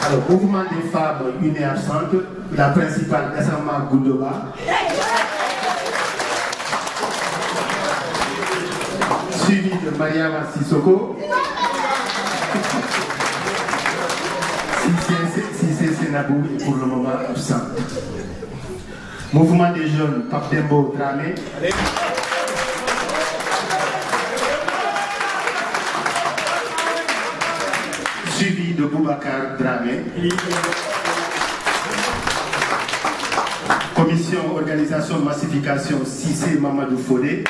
Alors, mouvement des femmes, une est absente, la principale, Gassama Goudoba. Suivi de Mariama Sissoko. Cissé Sénabou est pour le moment absent. Mouvement des jeunes, Pape Dembo Dramé. Suivi de Boubacar Dramé. Commission organisation massification Cissé Mamadou Fodé.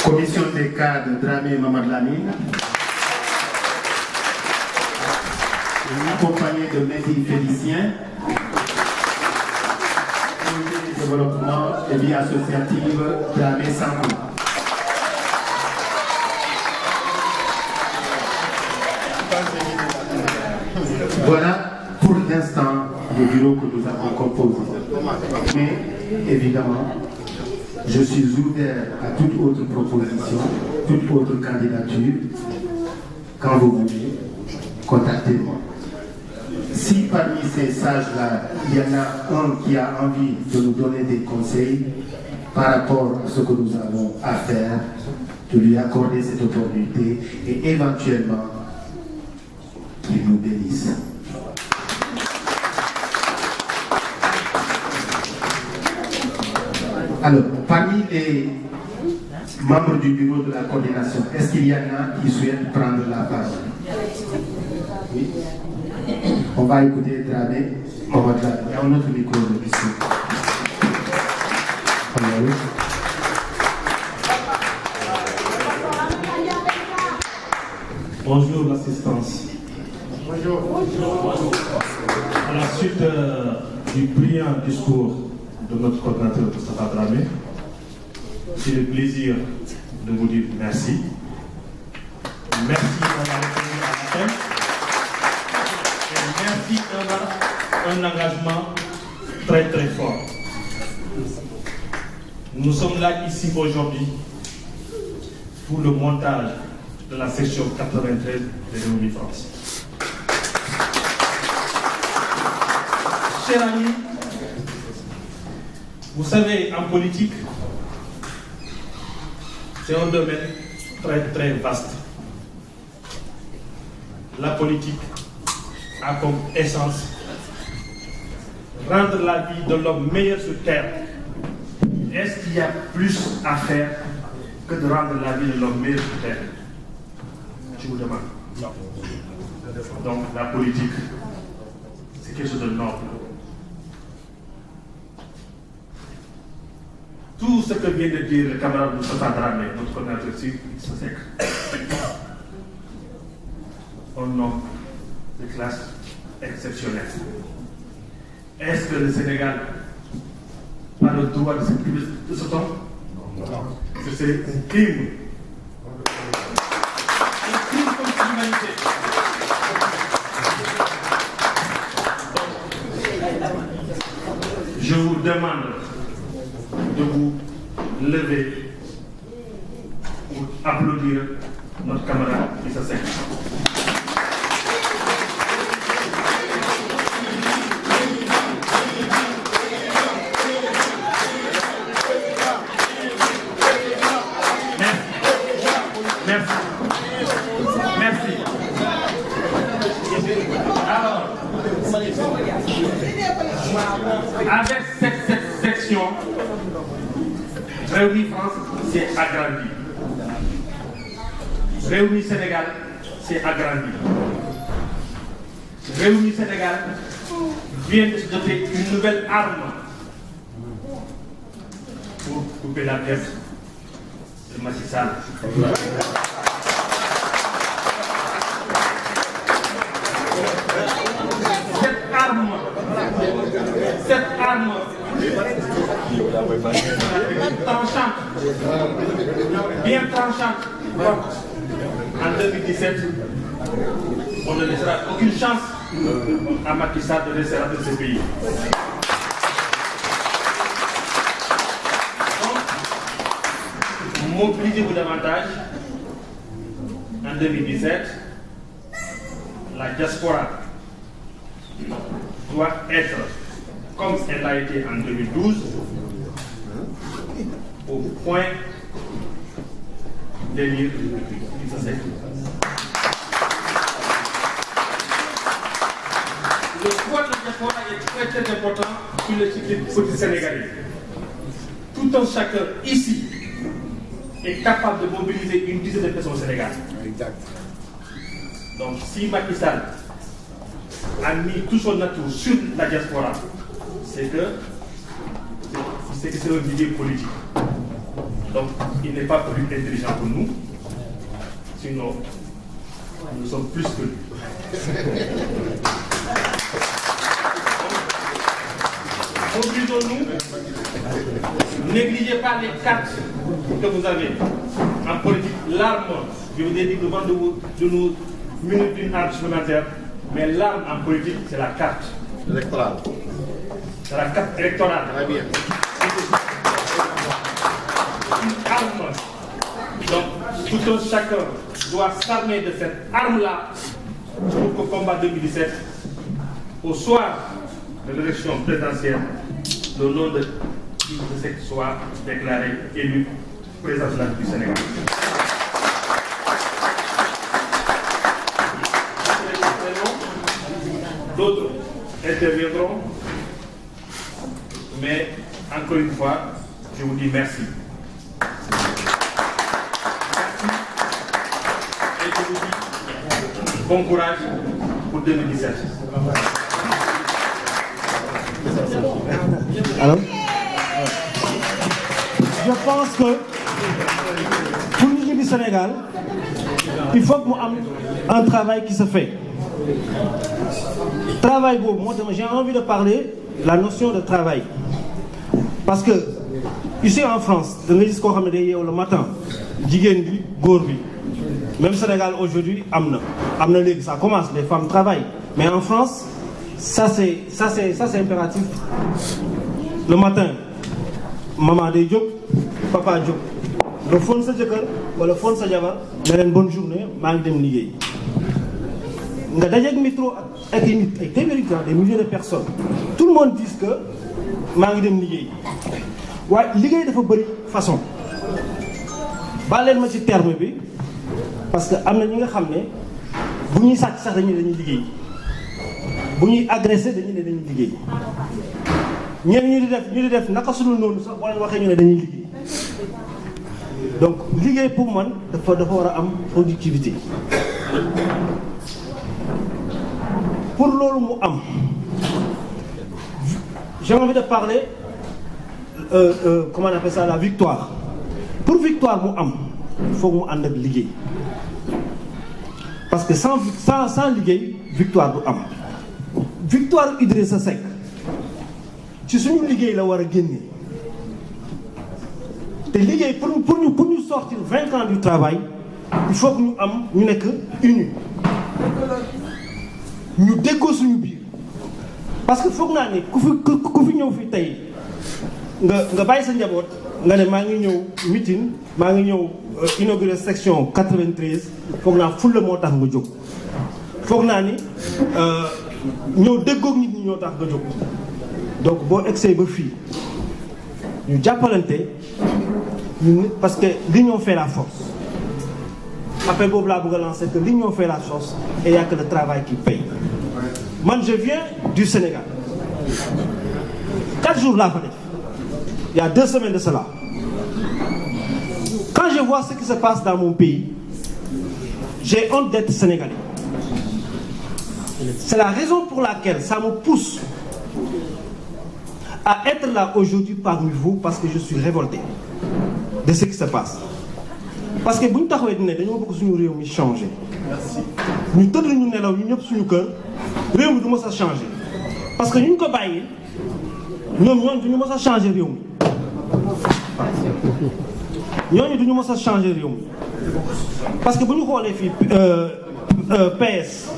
Commission des cadres Dramé Mamad Lamine. Accompagné de Mehdi Félicien. Comité de développement et vie associative Dramé Sankou. Voilà pour l'instant le bureau que nous avons composé. Mais évidemment, je suis ouvert à toute autre proposition, toute autre candidature. Quand vous voulez, contactez-moi. Si parmi ces sages-là, il y en a un qui a envie de nous donner des conseils par rapport à ce que nous avons à faire, de lui accorder cette opportunité et éventuellement qu'il nous bénisse. Alors, parmi les membres du bureau de la coordination, est-ce qu'il y en a qui souhaitent prendre la parole? Oui. On va écouter Dramé. Il y a un autre micro ici. Bonjour l'assistance. Bonjour. À la suite du brillant discours de notre coordinateur Moustapha Dramé, c'est le plaisir de vous dire merci. Merci d'avoir répondu à l'appel. Et merci d'avoir un engagement très très fort. Nous sommes là ici aujourd'hui pour le montage de la section 93 de Rewmi France. Chers amis, vous savez, en politique, c'est un domaine très très vaste. La politique a comme essence rendre la vie de l'homme meilleure sur terre. Est-ce qu'il y a plus à faire que de rendre la vie de l'homme meilleure sur terre? Je vous demande. Non. Donc la politique, c'est quelque chose de noble. Tout ce que vient de dire le camarade Moustapha Dramé, notre coordinateur ici, un homme de classe exceptionnelle. Est-ce que le Sénégal a le droit de s'exprimer de ce temps? Non. Ce serait un crime. Un crime contre l'humanité. Je vous demande de vous lever pour applaudir notre camarade Issa Seck. Merci. Alors, avec cette section, Rewmi France s'est agrandi. Rewmi Sénégal s'est agrandi. Rewmi Sénégal vient de se doter d'une nouvelle arme pour couper la tête de Macky Sall. Cette arme tranchante, bien tranchante. En 2017, on ne laissera aucune chance à Macky Sall de laisser rentrer ce pays. Donc, mobilisez-vous davantage. En 2017, la diaspora doit être, comme elle l'a été en 2012, au point d'élire Idrissa Seck. Le poids de la diaspora est très très important sur le petit Sénégalais. Tout un chacun ici est capable de mobiliser une dizaine de personnes au Sénégal. Exact. Donc si Macky Sall a mis tout son atout sur la diaspora, c'est que c'est un leader politique. Donc il n'est pas plus intelligent que nous, sinon nous sommes plus que lui. Mobilisons-nous, négligez pas les cartes que vous avez en politique. L'arme, je vous ai dit devant de nous munir d'une arme supplémentaire, mais l'arme en politique, c'est la carte électorale. C'est la carte électorale. Très bien. Une arme. Donc, tout un chacun doit s'armer de cette arme-là pour qu'au combat 2017, au soir de l'élection présidentielle, le nom de Idrissa Seck soit déclaré élu président du Sénégal. D'autres interviendront, mais encore une fois, je vous dis merci. Merci et je vous dis bon courage pour 2017. Alors, je pense que pour l'unité du Sénégal, il faut que nous ayons un travail qui se fait. Travail beau, moi j'ai envie de parler de la notion de travail. Parce que ici en France, le matin, même Sénégal aujourd'hui, ça commence, les femmes travaillent. Mais en France, ça c'est impératif. Le matin, maman de Diop, papa Diop. Le fond sa jëkkër wala fond sa jabar ne leen bonne journée maa ngi dem liggéey. Nga dajeeg métro ak ay nit ay téeméeri gens, des milliers de personnes. Tout le monde dit que maa ngi dem liggéey. waaye liggéey dafa bëri façon. baal leen ma ci terme bi parce que am na ñi nga xam ne bu ñuy sàcc sax dañuy liggéey. bu ñuy agressé dañuy liggéey. ñenn ñi di def naka sunu noonu sax boo leen waxee ñu ne dañuy liggéey. Donc liggéey pour moi dafa war a am productivité. Pour loolu mu am j'ai envie de parler comment on appelle ça, la victoire. Pour victoire mu am il faut mu ànd ak liggéey. Parce que sans liggéey victoire du am. Victoire Idrissa Seck ci suñu liggéey la war a génne. te liggéey pour nous sortir 20 ans du travail il faut que ñu nekk unis ñu déggoo suñu biir parce que foog naa ne ku fi ñëw fi tey nga bàyyi sa njaboot nga ne maa ngi ñëw meeting maa ngi ñëw inauguré section 93 foog naa fulla moo tax nga jóg foog naa ni ñëw déggoog nit ñi ñoo tax nga jóg donc boo egsee ba fii ñu jàppalante parce que l'union fait la force. Après Bob la lancé que l'union fait la force et il n'y a que le travail qui paye. Moi je viens du Sénégal. 4 jours là, il y a 2 semaines de cela. Quand je vois ce qui se passe dans mon pays, j'ai honte d'être Sénégalais. C'est la raison pour laquelle ça me pousse à être là aujourd'hui parmi vous parce que je suis révolté de ce qui se passe. Parce que si nous avons bëgg changer. Nous tëdd ñu nelaw ñu ñëpp suñu kër réew mi du mës a changer. Parce que ñu ko bàyyi ñoom duñu mës a changer réew mi. ñooñu duñu mës a changer réew mi. Parce que bu ñu xoolee fii PS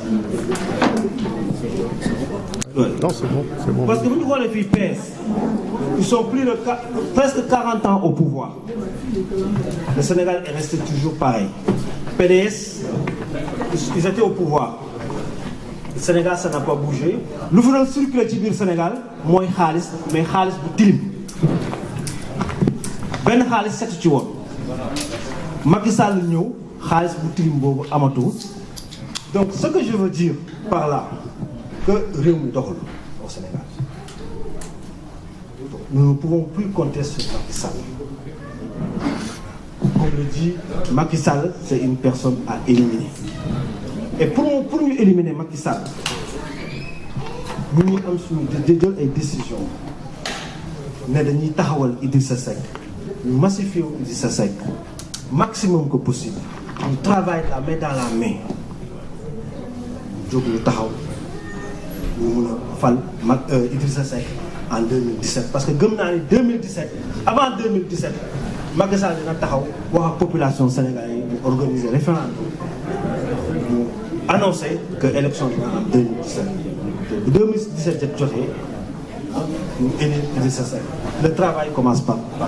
Ouais. Non, c'est bon, c'est bon. Parce que nous voyons les filles PS, ils sont presque 40 ans au pouvoir. Le Sénégal est resté toujours pareil. PDS, ils étaient au pouvoir. Le Sénégal, ça n'a pas bougé. Nous voulons circuler au Sénégal, moi, Khalis, mais Khalis Boutim. Ben Khalis, c'est tu vois. Macky Sall ñëw Khalis Boutim Bobo Amatou. Donc, ce que je veux dire par là, que Réumi Dohol au Sénégal. Nous ne pouvons plus compter sur Macky Sall. Comme le dit, Macky Sall, c'est une personne à éliminer. Et pour nous éliminer Macky Sall, nous avons des décisions. Nous avons taxawal Idrissa Seck, nous massifions Idrissa Seck, maximum que possible. On travaille la main dans la main. Nous avons fait Idrissa Seck en 2017. Parce que comme en 2017, avant 2017, Macky Sall a la population sénégalaise organiser un référendum pour annoncer que l'élection est en 2017. En 2017, le travail commence par là.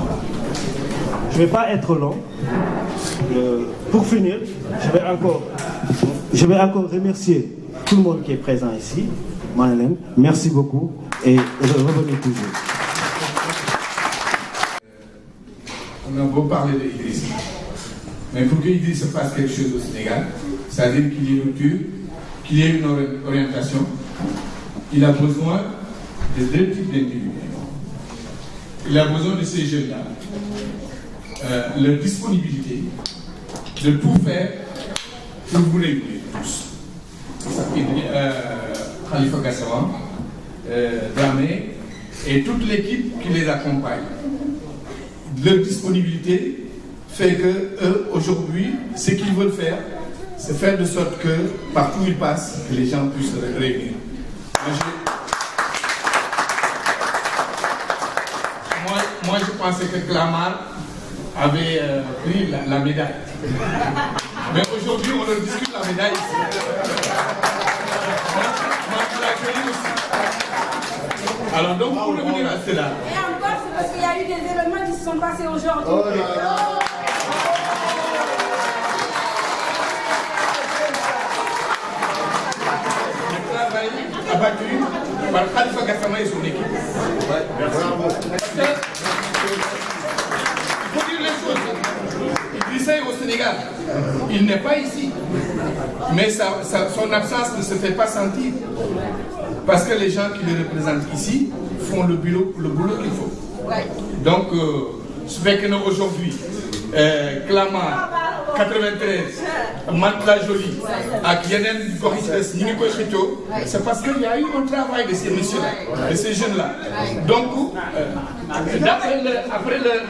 Je ne vais pas être long. Pour finir, je vais encore remercier tout le monde qui est présent ici. Madeleine, merci beaucoup et revenez toujours. On a beau parler d'Idriss, mais pour qu'Idriss se fasse quelque chose au Sénégal, c'est-à-dire qu'il y ait une rupture, qu'il y ait une orientation, il a besoin de deux types d'individus. Il a besoin de ces jeunes-là, leur disponibilité, de tout faire pour vous réunir tous. Khalifa Gassama, Dramé et toute l'équipe qui les accompagne. Leur disponibilité fait que eux, aujourd'hui, ce qu'ils veulent faire, c'est faire de sorte que partout où ils passent, que les gens puissent se réunir. Moi, je pensais que Clamart avait pris la médaille. Mais aujourd'hui, on leur discute la médaille ici. Alors donc, pour revenir à cela. Et encore, c'est parce qu'il y a eu des événements qui se sont passés aujourd'hui. Oh là là. Le travail abattu par Khalifa Gassama et son équipe. Merci. Il faut dire les choses. Idrissa est au Sénégal. Il n'est pas ici. Mais son absence ne se fait pas sentir. Parce que les gens qui le représentent ici font le boulot qu'il faut. Donc, ce fait que nous aujourd'hui, Clamart, 93, Mantla Jolie, avec Yenen Goristes, Niko Chito, c'est parce qu'il y a eu un travail de ces messieurs-là, de ces jeunes-là. Donc, après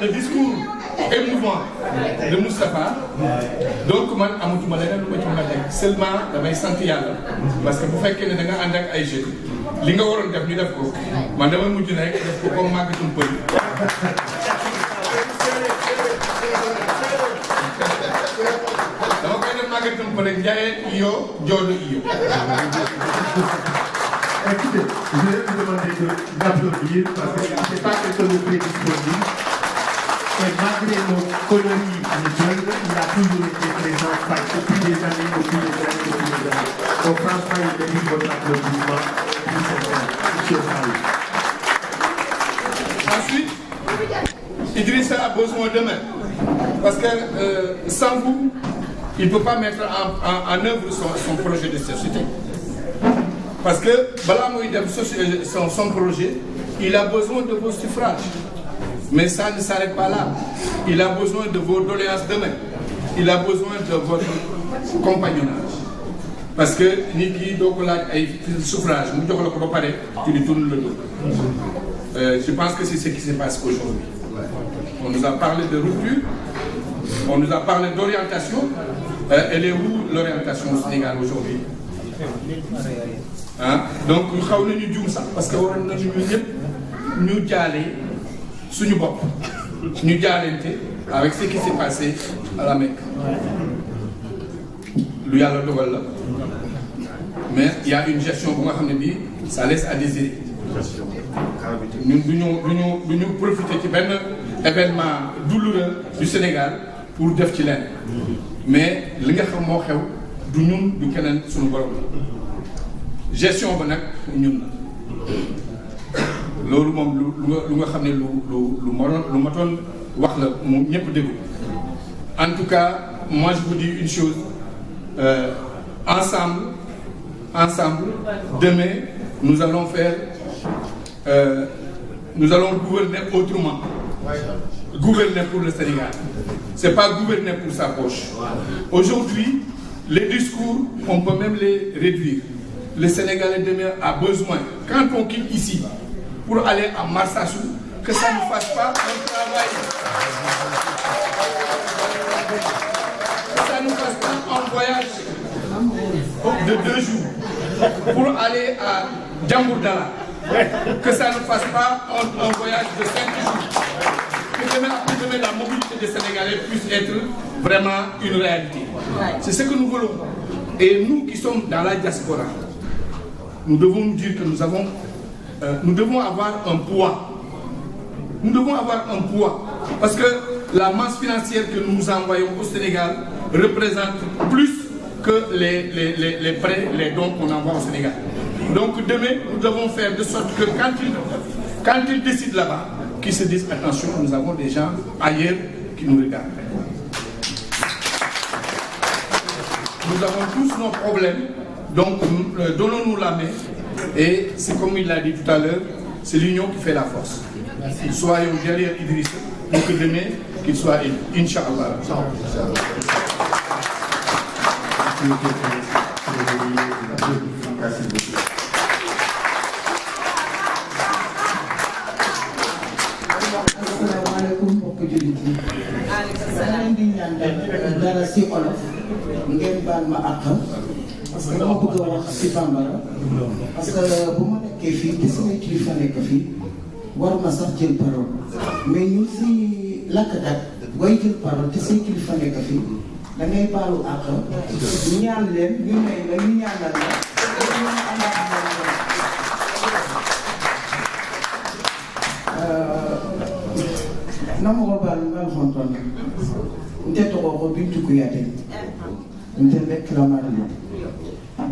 le discours émouvant de Moustapha, donc man amatuma leneen lu ma ci mën a teg seulement damay sant yàlla parce que bu fekkee ne da nga ànd ak ay jeunes li nga waroon def ñu def ko man damay mujj rek def ko comme màggatum pël. dama koy def màggatum pël njaayeen iyo joodu iyo. Écoutez, je vais vous demander d'applaudir parce que ce n'est pas quelque chose de prédisponible. Et malgré nos colonis jeunes, il a toujours été présent depuis des années, depuis des années. Donc franchement, il mérite votre applaudissement. Monsieur Ensuite, Idrissa a besoin demain. Parce que sans vous, il ne peut pas mettre en œuvre son projet de société. Parce que son projet, il a besoin de vos suffrages. Mais ça ne s'arrête pas là. Il a besoin de vos doléances demain. Il a besoin de votre compagnonnage. Parce que Niki Dokola a un suffrage. Tu lui tournes le dos. Je pense que c'est ce qui se passe aujourd'hui. On nous a parlé de rupture. On nous a parlé d'orientation. Elle est où l'orientation au Sénégal aujourd'hui? Hein? Donc, nous avons dit ça. Parce que nous avons dit avec ce qui s'est passé à la Mecque. Lui, mais il y a une gestion, ça laisse à désirer. Nous devons profiter de un événement douloureux du Sénégal pour def ci leen mais li nga xam moo xew du ñun du keneen suñu borom la gestion ba nag ñun la loolu moom lu nga xam ne lu matoon wax la mu ñëpp déglu. En tout cas moi je vous dis une chose ensemble demain nous allons faire nous allons gouverner autrement. Gouverner pour le Sénégal. C'est pas gouverner pour sa poche. Aujourd'hui, les discours, on peut même les réduire. Le Sénégalais demain a besoin, quand on quitte ici, pour aller à Marsassoum, que ça ne fasse pas un travail. Que ça ne fasse pas un voyage de 2 jours pour aller à Djambourdala. Que ça ne fasse pas un voyage de 5 jours. Que demain, la mobilité des Sénégalais puisse être vraiment une réalité. C'est ce que nous voulons. Et nous qui sommes dans la diaspora, nous devons nous dire que nous devons avoir un poids. Nous devons avoir un poids. Parce que la masse financière que nous envoyons au Sénégal représente plus que les prêts, les dons qu'on envoie au Sénégal. Donc demain, nous devons faire de sorte que quand ils décident là-bas, qu'ils se disent attention, nous avons des gens ailleurs qui nous regardent. Nous avons tous nos problèmes, donc donnons-nous la main. Et c'est comme il l'a dit tout à l'heure, c'est l'union qui fait la force. Soyons derrière Idriss pour que demain, qu'il soit élu. Inch'Allah. dara si olof ngeen baal ma àq parce que dama bëgg a wax si bambara parce que bu ma nekkee fii te samay kilifa nekk fii waruma sax jël parole mais ñun si lakkat booy jël parole te say kilifa nekk fii da ngay baalu àq ñaan leen ñu may la ñu ñaanal la nama ko baal mal xontoon nte togo Bintu Kouyaté nte ɓe clamare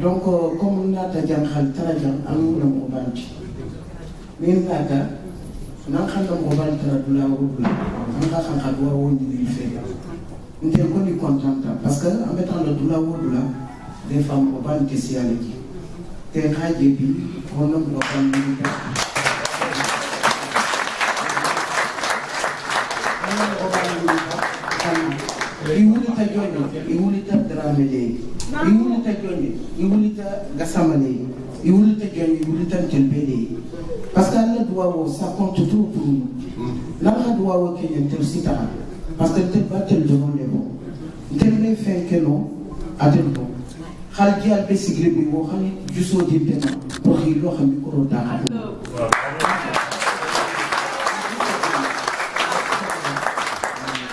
donc comme nata janghal tara jang anuna mo banti min nata nan khanda mo bantara dula rubla an ka kan kadwa woni ni fe nte ko ni contenta parce que en mettant le dula rubla des femmes mo banti si aleki te khaje bi wono mo banti iwulita joni iwulita drame leydi iwulita joni iwulita gasama leydi iwulita joni iwulita ntelbe leydi parce que alla duwawo ça compte tout pour nous nala duwawo keñen tel sitaha parce que tel batel jogonde bo ntel ɓe fenkeno aten bo hal jiyal ɓe sigre ɓe wo hani jusodintema pour xilo xa micro daxatu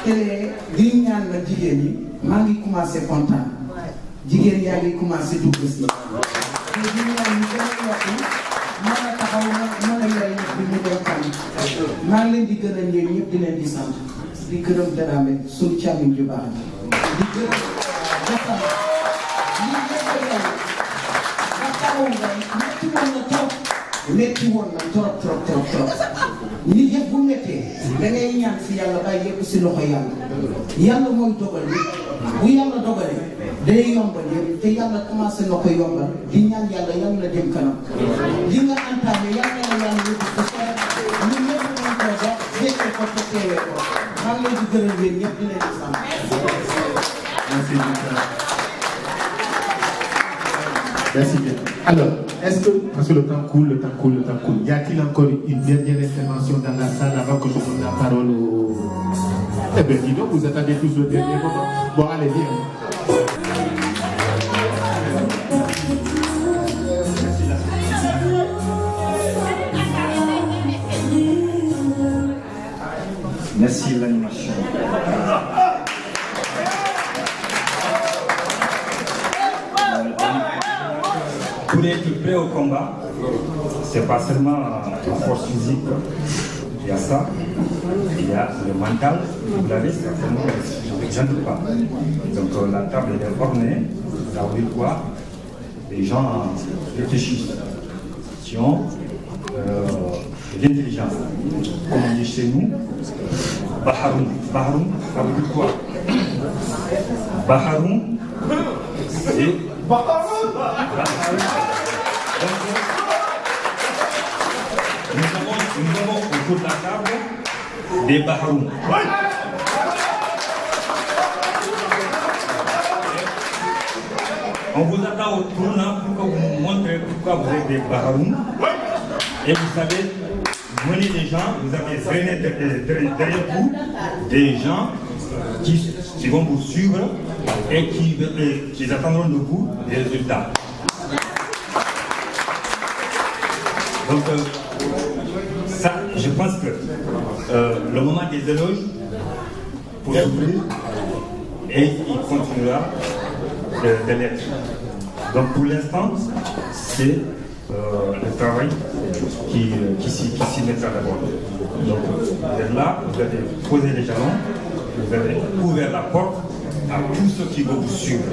télé di ñaan la jigéen ñi maa ngi commencé kontaan jigéen yaa ngi commencé dugg si te di ñaan ñu gën a yokku mën a taxaw mën a yore ñëpp bi ñu dem kanam maa ngi leen di gën a ñeen ñëpp di leen di sant di gërëm Dramé suñu càmmiñ ju baax di gërëm Gassama lii lépp yow nga taxaw nga métti woon na trop nit yëpp bu méttee da ngay ñaan si yàlla bàyyi yëpp si loxo yàlla mooy dogal bu yàlla dogalee day yombal yëpp te yàlla commencé na ko yombal di ñaan yàlla na dem kanam li nga entamé yàlla yóbbu ko ñun ñëpp nañ ko def fekkee ko te teewee ko maa ngi leen di gërëm leen ñëpp di leen di sant. Merci bien. Alors, est-ce que, parce que le temps coule, y a-t-il encore une dernière intervention dans la salle avant que je donne la parole au... Eh bien, dis donc, vous attendez tous le dernier moment. Bon, allez, viens. Merci de l'animation. Pour voulez être prêt au combat, c'est pas seulement la force physique, il y a ça, il y a le mental, vous l'avez certainement, je ne sais pas. Donc la table est ornée, ça veut dire quoi? Les gens réfléchissent, qui ont de l'intelligence. Comme on dit chez nous, Baharoun. Baharoun, ça veut dire quoi? Baharoun, c'est Baharoun. Nous avons autour de la table des Baharoun. On vous attend au tournant pour que vous nous montrez pourquoi vous êtes des Baharoun. Et vous savez, mener des gens, vous avez traîné derrière vous des gens qui vont vous suivre et qui attendront de vous des résultats. Donc, ça, je pense que le moment des éloges pour s'ouvrir et il continuera de l'être. Donc, pour l'instant, c'est le travail qui s'y mettra d'abord. Donc, vous êtes là, vous avez posé les jalons, vous avez ouvert la porte à tous ceux qui vont vous suivre.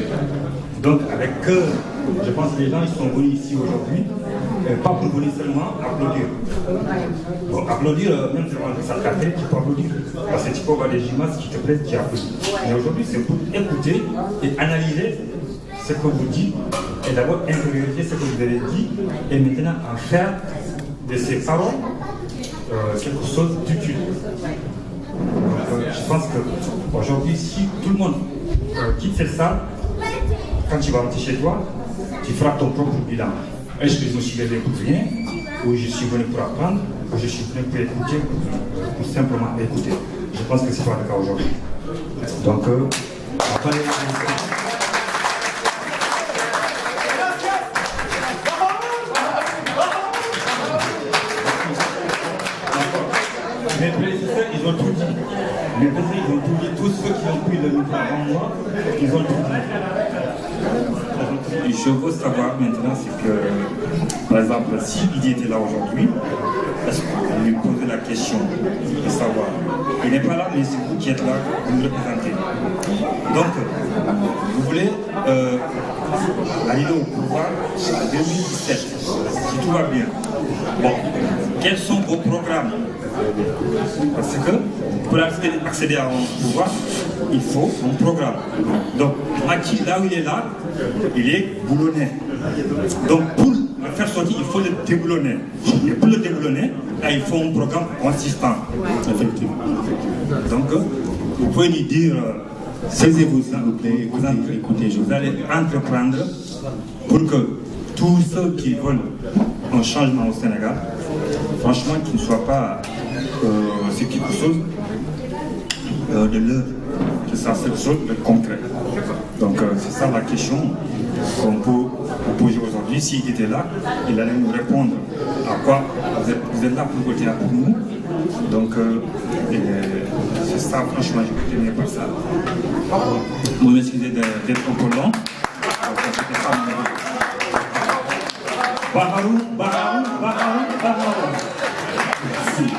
Donc, avec cœur, je pense que les gens ils sont venus ici aujourd'hui, pas pour venir seulement applaudir. Bon, applaudir, même si on est sacré, tu peux applaudir. Parce que tu peux avoir des gymnastes qui te plaisent, qui applaudissent. Mais aujourd'hui, c'est pour écouter et analyser ce que vous dites et d'abord intérioriser ce que vous avez dit et maintenant en faire de ces paroles quelque chose d'utile. Je pense qu'aujourd'hui, si tout le monde quitte cette salle, quand tu vas rentrer chez toi, tu feras ton propre bilan. Est-ce que je me suis levé pour rien, ou je suis venu pour apprendre, ou je suis venu pour écouter, ou simplement écouter. Je pense que c'est pas le cas aujourd'hui. Donc, après mes prédécesseurs, ils ont tout dit. Mes prédécesseurs, ils ont tout dit. Tous ceux qui ont pris le micro avant moi, ils ont tout dit. Je veux savoir maintenant, c'est que, par exemple, si il était là aujourd'hui, est-ce que vous lui posez la question de savoir, il n'est pas là, mais c'est vous qui êtes là, vous le représentez. Donc, vous voulez aller au pouvoir en 2017, si tout va bien. Bon, quels sont vos programmes? Parce que pour accéder à un pouvoir, il faut un programme. Donc, Macky, là où il est là, il est boulonné. Donc, pour le faire sortir, il faut le déboulonner. Et pour le déboulonner, là, il faut un programme consistant. Effectivement. Donc, vous pouvez lui dire, saisez-vous, s'il vous plaît, écoutez, vous allez entreprendre pour que tous ceux qui veulent un changement au Sénégal, franchement, qu'il ne soit pas c'est quelque chose de l'œuvre, que ça c'est quelque chose de concret. Donc c'est ça la question qu'on peut vous poser aujourd'hui. S'il était là, il allait nous répondre à quoi vous êtes là pour voter pour nous. Donc c'est ça, franchement, je peux tenir par ça. Vous m'excusez d'être un peu long. Baharoun, Baharoun, Baharoun, Baharoun. Merci.